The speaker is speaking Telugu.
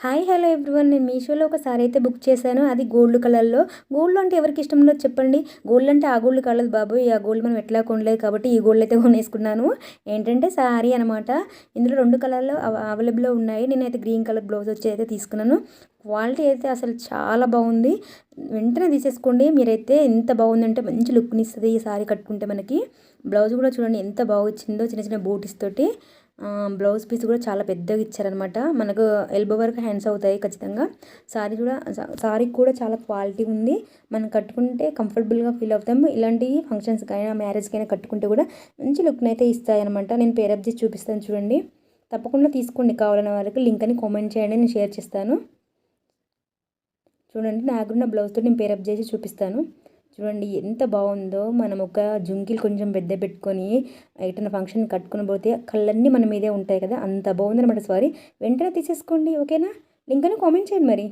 Hi hello everyone. నేను మీషోలో ఒక సారీ అయితే బుక్ చేశాను. అది గోల్డ్ కలర్లో. గోల్డ్ అంటే ఎవరికి ఇష్టం ఉండదు చెప్పండి. గోల్డ్ అంటే ఆ గోల్డ్ కాలేదు బాబోయ్, ఆ గోల్డ్ మనం ఎట్లా కొనలేదు కాబట్టి ఈ గోల్డ్ అయితే కొనేసుకున్నాను. ఏంటంటే సారీ అనమాట. ఇందులో 2 కలర్లో అవైలబుల్లో ఉన్నాయి. నేనైతే గ్రీన్ కలర్ బ్లౌజ్ వచ్చి అయితే తీసుకున్నాను. క్వాలిటీ అయితే అసలు చాలా బాగుంది. వెంటనే తీసేసుకోండి. మీరైతే ఎంత బాగుందంటే మంచి లుక్ని ఇస్తుంది ఈ సారీ కట్టుకుంటే. మనకి బ్లౌజ్ కూడా చూడండి ఎంత బాగా వచ్చిందో, చిన్న చిన్న బూటీస్ తోటి. బ్లౌజ్ పీస్ కూడా చాలా పెద్దగా ఇచ్చారనమాట. మనకు ఎల్బో వరకు హ్యాండ్స్ అవుతాయి ఖచ్చితంగా. సారీకి కూడా చాలా క్వాలిటీ ఉంది. మనం కట్టుకుంటే కంఫర్టబుల్గా ఫీల్ అవుతాము. ఇలాంటి ఫంక్షన్స్కైనా మ్యారేజ్కైనా కట్టుకుంటే కూడా మంచి లుక్ని అయితే ఇస్తాయి అనమాట. నేను పేరప్ చేసి చూపిస్తాను చూడండి. తప్పకుండా తీసుకోండి. కావాలన్న వాళ్ళకి లింక్ అని కామెంట్ చేయండి, నేను షేర్ చేస్తాను. చూడండి, నాకున్న బ్లౌజ్తో నేను పేరప్ చేసి చూపిస్తాను. చూడండి ఎంత బాగుందో. మనం ఒక జుంకిలు కొంచెం పెద్ద పెట్టుకొని ఎటన్నా ఫంక్షన్ కట్టుకుని పోతే కళ్ళన్నీ మన మీదే ఉంటాయి కదా, అంత బాగుందన్నమాట సారీ. వెంటనే తీసేసుకోండి, ఓకేనా? లింక్ అని కామెంట్ చేయండి మరి.